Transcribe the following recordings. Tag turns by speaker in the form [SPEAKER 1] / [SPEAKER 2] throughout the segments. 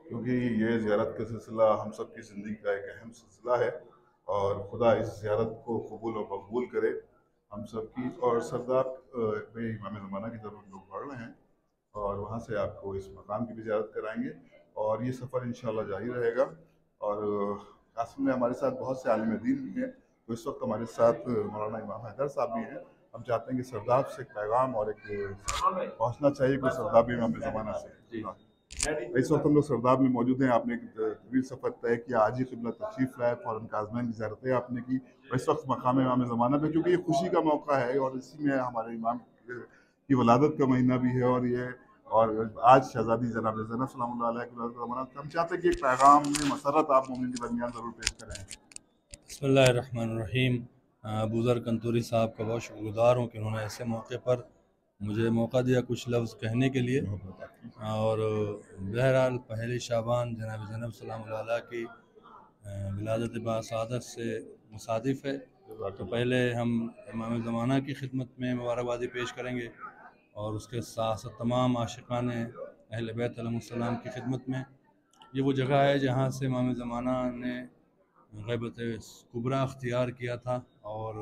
[SPEAKER 1] क्योंकि ये ज़ियारत का सिलसिला हम सब की ज़िंदगी का एक अहम सिलसिला है और खुदा इस ज़ियारत को कबूल और मकबूल करे हम सब की। और सरदार में इमाम ज़माना की तरफ लोग बढ़ रहे हैं और वहाँ से आपको इस मकाम की भी ज़ियारत कराएंगे और ये सफ़र इंशाल्लाह जारी रहेगा। और कासिम में हमारे साथ बहुत से आलिम दीन भी हैं, तो इस वक्त हमारे साथ मौलाना इमाम हैदर साहब भी हैं। हम चाहते हैं कि सरदार से एक पैगाम और एक पहुँचना चाहिए कोई सरदार भी इमाम ज़माना से। इस वक्त हम लोग सरदार में मौजूद हैं। आपने एक तवील सफ़र तय किया, आज ही क़िबला तशरीफ़ लाए, फ़ौरन काज़मैन की ज़ियारतें आपने की और इस वक्त मकाम इमाम ज़माना पे, क्योंकि ये खुशी का मौका है और इसी में हमारे इमाम की वलादत का महीना भी है और ये और आज शहज़ादी जनाब ज़ैनब सलामुल्लाह अलैहा की वलादत का महीना। हम चाहते हैं कि एक पैगाम में मसरत आप मोमिन के दरमियान ज़रूर पेश करें।
[SPEAKER 2] बिस्मिल्लाहिर्रहमानिर्रहीम। अबू ज़र कंतूरी साहब का बहुत शुक्रगुज़ार हूँ कि उन्होंने ऐसे मौके पर मुझे मौका दिया कुछ लफ्ज़ कहने के लिए। और बहरहाल पहली शाबान जनाब ज़ैनब सलामुल्लाह अलैहा की विलादत बासआदत से मुसादिफ़ है, तो पहले हम इमाम ज़माना की खिदमत में मुबारकबादी पेश करेंगे और उसके साथ साथ तमाम आशिक़ान अहले बैत अलैहिस्सलाम की खिदमत में। ये वो जगह है जहाँ से इमाम ज़माना ने ग़ैबत कुबरा अख्तियार किया था और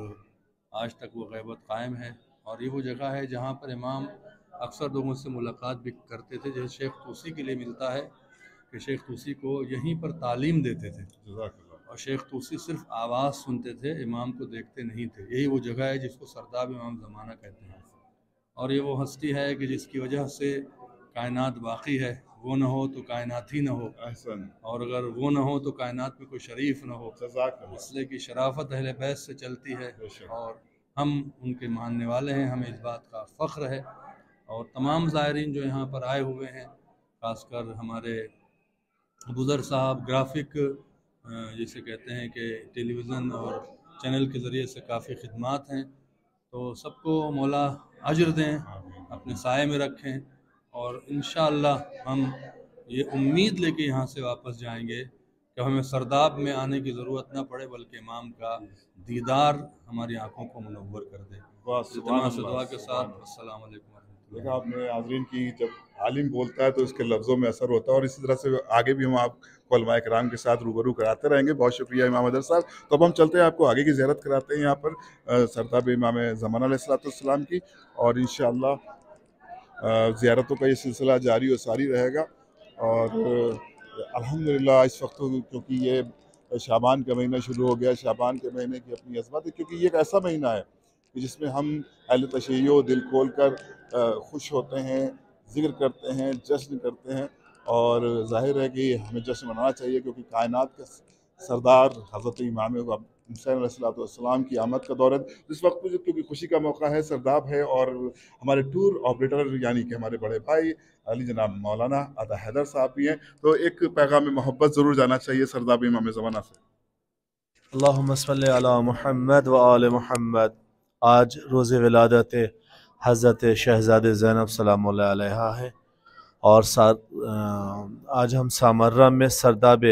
[SPEAKER 2] आज तक वो ग़ैबत कायम है। और ये वो जगह है जहाँ पर इमाम अक्सर लोगों से मुलाकात भी करते थे, जैसे शेख तूसी के लिए मिलता है कि शेख तूसी को यहीं पर तालीम देते थे और शेख तूसी सिर्फ आवाज़ सुनते थे, इमाम को देखते नहीं थे। यही वो जगह है जिसको सरदाब इमाम ज़माना कहते हैं। और ये वो हस्ती है कि जिसकी वजह से कायनात बाक़ी है, वो न हो तो कायनात ही न हो, और अगर वो न हो तो कायनात में कोई शरीफ न हो, इसलिए कि शराफत अहले बैत से चलती है और हम उनके मानने वाले हैं, हमें इस बात का फ़ख्र है। और तमाम ज़ायरीन जो यहाँ पर आए हुए हैं, ख़ासकर हमारे बुज़र साहब ग्राफ़िक जिसे कहते हैं कि टेलीविज़न और चैनल के ज़रिए से काफ़ी खिदमात हैं, तो सबको मौला अजर दें, अपने साए में रखें और इंशाअल्लाह हम ये उम्मीद लेके यहाँ से वापस जाएंगे कि हमें सरदाब में आने की ज़रूरत ना पड़े, बल्कि इमाम का दीदार हमारी आँखों को मुनव्वर कर दे। इत्तिमा से दुआ के साथ अस्सलाम वालेकुम।
[SPEAKER 1] देखा आपने नाज़रीन की जब आलिम बोलता है तो उसके लफ्ज़ों में असर होता है और इसी तरह से आगे भी हम आपको उलमाए किराम के साथ रूबरू कराते रहेंगे। बहुत शुक्रिया इमाम हैदर साहब। तो अब हम चलते हैं, आपको आगे की ज़ियारत कराते हैं यहाँ पर सरताब इमाम ज़माना अलैहिस्सलाम की और इंशाअल्लाह ज़ियारतों का ये सिलसिला जारी और सारी रहेगा। और अल्हम्दुलिल्लाह इस वक्त तो क्योंकि ये शाबान का महीना शुरू हो गया, शाबान के महीने की अपनी अज़मत है, क्योंकि ये एक ऐसा महीना है कि जिसमें हम अहले तशय्युओ दिल खोल कर खुश होते हैं, ज़िक्र करते हैं, जश्न करते हैं और ज़ाहिर है कि हमें जश्न मनाना चाहिए, क्योंकि कायनात का सरदार हज़रत इमाम हुसैन अलैहिस्सलाम की आमद का दौर है। इस वक्त मुझे क्योंकि खुशी का मौका है, सरदाब है और हमारे टूर ऑपरेटर यानी कि हमारे बड़े भाई अली जनाब मौलाना अता हैदर साहब भी हैं, तो एक पैगाम मोहब्बत ज़रूर जाना चाहिए सरदाब इमाम ज़माना से।
[SPEAKER 3] अल्लाहुम्मा सल्ली अला मुहम्मद व आले मुहम्मद। आज रोज़ विलादत हज़रत शहज़ाद ज़ैनब सलामुल्लाह अलैहा है और आज हम सामर्रा में सरदाब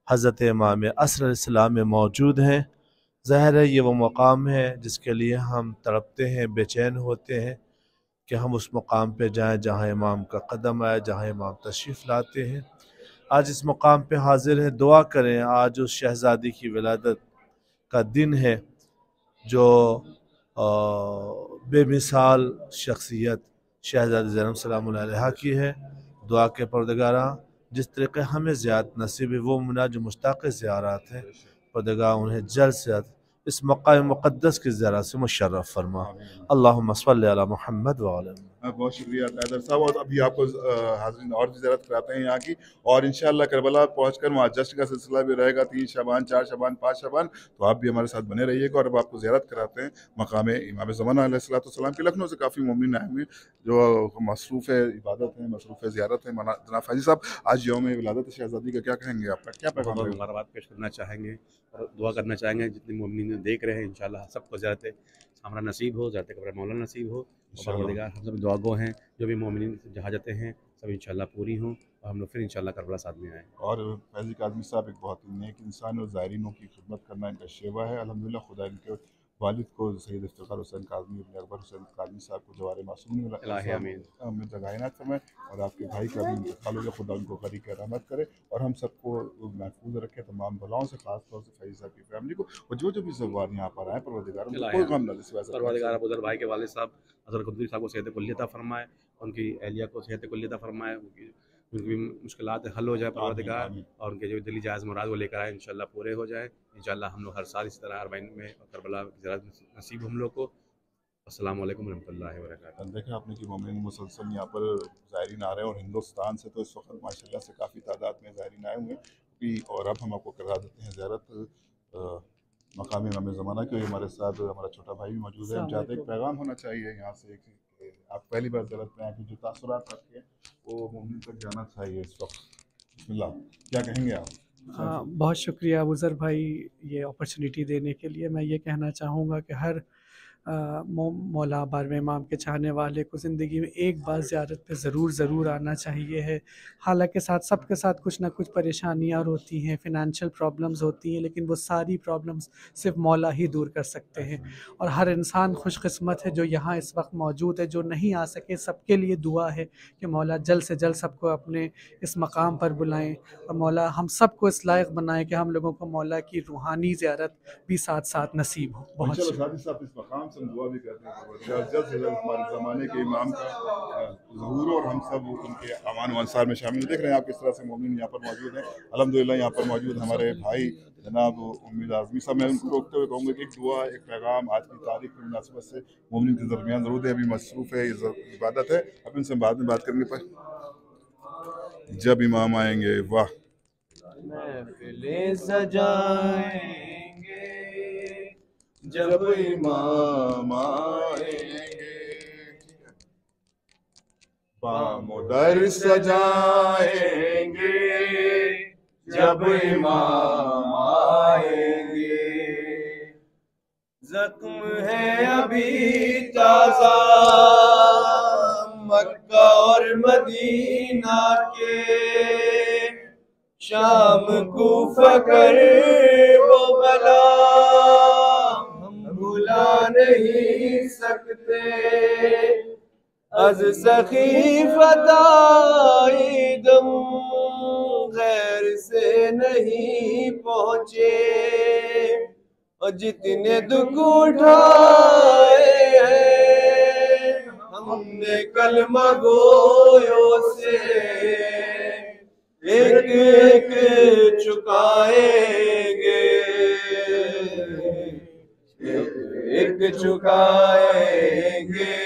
[SPEAKER 3] हज़रत इमाम असर अलैहिस्सलाम में मौजूद हैं। ज़ाहिर है ये वो मकाम है जिसके लिए हम तड़पते हैं, बेचैन होते हैं कि हम उस मकाम पे जाएं जहाँ इमाम का कदम आए, जहाँ इमाम तशरीफ़ लाते हैं। आज इस मकाम पे हाजिर हैं, दुआ करें। आज उस शहज़ादी की विलादत का दिन है जो बेमिसाल शख्सियत शहज़ादी ज़ैनब सलामुल्लाह अलैहा की है। दुआ के परदिगारा जिस तरीके हमें ज़ियारत नसीब है, वो मुना जो मुश्ताक़ ज़ियारत है, परदिगार उन्हें जल्द से जल्द इस मक़ाम मुक़द्दस की ज़ियारत से मुशर्रफ फरमा। अल्लाहुम्मा सल्लि अला मुहम्मद व आले मुहम्मद।
[SPEAKER 1] बहुत शुक्रिया हैदर साहब। और अभी आपको हाज़रीन और भी ज़ियारत कराते हैं यहाँ की और इंशाअल्लाह करबला पहुँचकर वहाँ जश्न का सिलसिला भी रहेगा, 3 शबान, 4 शबान, 5 शबान। तो आप भी हमारे साथ बने रहिएगा और अब आपको ज़ियारत कराते हैं मकाम इमाम ज़माना अलैहिस्सलाम की। लखनऊ से काफ़ी मोमिन आए हुए हैं जो मसरूफ़ इबादत हैं, मसरूफ़ ज़ियारत हैं। जनाब फैज़ी साहब, आज यौम विलादत शहज़ादी का क्या कहेंगे, आपका क्या पैगाम
[SPEAKER 4] बहुत
[SPEAKER 1] रहेगा?
[SPEAKER 4] मुबारकबाद पेश करना चाहेंगे और दुआ करना चाहेंगे जितने मोमिनीन देख रहे हैं, इंशाअल्लाह सबको ज़ियारत सामरा नसीब हो, ज़ियारत कब्र मौला नसीब हो और परवरदिगार हम सब दुआ गो हैं, जो भी मोमिनीन जहाँ जाते हैं सब इंशाअल्लाह पूरी हों और हम लोग फिर इंशाअल्लाह करबला साथ में आएँ।
[SPEAKER 1] और फैज़ी काज़मी साहब एक बहुत ही नेक इंसान और ज़ायरीनों की खिदमत करना इनका शेवा है। अल्हम्दुलिल्लाह खुदा इनके वालिद को सैयद इफ्तिखार हुसैन काज़मी इब्न अकबर हुसैन काज़मी साहब को जवारे मासूम में कायनात फरमाए, और आपके भाई का भी इंतकाल हो गया, खुदा उनको ग़रीक़ रहमत करे और हम सबको महफूज रखे तमाम बलाओं से, खास तौर से फैज़ साहब की फैमिली को, और जो भी ज़बान यहाँ पर आए परवरदिगार उनको कोई गम न दे।
[SPEAKER 4] परवरदिगार अबूज़र भाई के वालिद साहब हज़रत कंतूरी साहब को सेहत कुल्ली अता फरमाए, उनकी अहलिया को सेहत कुल्ली अता फरमाए, उनकी मुश्किलात हल हो जाए परवरदिगार, और उनके जो दिली जायज़ मुराद वो लेकर आए इंशाल्लाह पूरे हो जाए इंशाल्लाह। हम लोग हर साल इस तरह अरबईन में करबला की ज़ियारत नसीब हम लोग को। अस्सलाम वालेकुम रहमतुल्लाहि व बरकातहू।
[SPEAKER 1] देखा आपने कि मोमिन मुसलसल यहाँ पर ज़ायरीन आ रहे हैं, और हिंदुस्तान से तो इस वक्त माशाल्लाह से काफ़ी तादाद में ज़ायरीन आए हुए हैं, और अब हम आपको करा देते हैं ज़ियारत मकाम इमाम ज़माना की। हमारे साथ हमारा छोटा भाई भी मौजूद है। हम चाहते हैं एक पैगाम होना चाहिए यहाँ से, आप पहली बार ज़ियारत में आए, जो तासुरात आपके वो मोमिन तक जाना चाहिए इस वक्त। बिस्मिल्लाह, क्या कहेंगे आप?
[SPEAKER 5] बहुत शुक्रिया अबूज़र भाई ये अपॉर्चुनिटी देने के लिए। मैं ये कहना चाहूँगा कि हर मौला बारहवें इमाम के चाहने वाले को ज़िंदगी में एक बार ज़ियारत पे ज़रूर आना चाहिए है। हालांकि सबके साथ कुछ ना कुछ परेशानियाँ होती हैं, फ़िनैंशियल प्रॉब्लम्स होती हैं, लेकिन वो सारी प्रॉब्लम्स सिर्फ मौला ही दूर कर सकते हैं। और हर इंसान खुशकिस्मत है जो यहाँ इस वक्त मौजूद है। जो नहीं आ सके सबके लिए दुआ है कि मौला जल्द से जल्द सबको अपने इस मकाम पर बुलाएँ, और मौला हम सबको इस लायक बनाएँ कि हम लोगों को मौला की रूहानी ज़ियारत भी साथ साथ नसीब हो। बहुत
[SPEAKER 1] हम दुआ भी करते हैं जल्द से जल्द हमारे ज़माने के इमाम का ज़हूर और हम सब उनके अमान अंसार में शामिल। देख रहे हैं आप किस तरह से मोमिन यहाँ पर मौजूद हैं। अल्हम्दुलिल्लाह यहाँ पर मौजूद हमारे भाई जनाब उम्मीद आज़मी साहब। मैं उनको रोकते हुए कहूँगा कि एक दुआ, एक पैगाम आज की तारीख की मुनासिबत से मोमिन के दरमियान ज़रूर है। अभी मसरूफ़ है, इबादत है, अब इनसे बाद में बात करेंगे। पर जब इमाम आएंगे, वाह
[SPEAKER 3] महफ़िलें सजाएंगे जब इमाम आएंगे,
[SPEAKER 1] बामुदर सजाएंगे
[SPEAKER 3] जब इमाम आएंगे। ज़ख्म है अभी ताज़ा मक्का और मदीना के, शाम कूफा कर वो बला भुला नहीं सकते। अज सखीफता दम गैर से नहीं पहुँचे, और जितने दुख उठाए हैं हमने कलमा गोयों से, एक एक चुकाएंगे, एक चुकाएंगे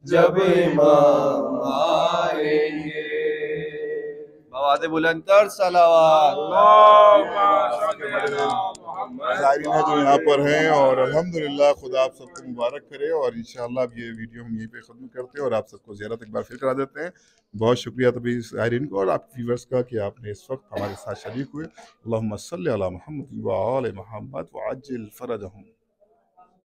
[SPEAKER 3] जब इमाम आएंगे। बवाद बुलंदर सलावत
[SPEAKER 1] ज़ायरीन है जो यहाँ पर हैं, और अल्हम्दुलिल्लाह खुदा आप सबको मुबारक करे। और इंशाअल्लाह अब ये वीडियो हम यहीं पे ख़त्म करते हैं और आप सबको ज़ियारत एक बार फिर करा देते हैं। बहुत शुक्रिया तभी ज़ायरीन को और आप व्यूअर्स का कि आपने इस वक्त हमारे साथ शरीक हुए। अल्लाहुम्मा सल्ली अला मुहम्मद व आले मुहम्मद व अज्जिल फ़रजहुम।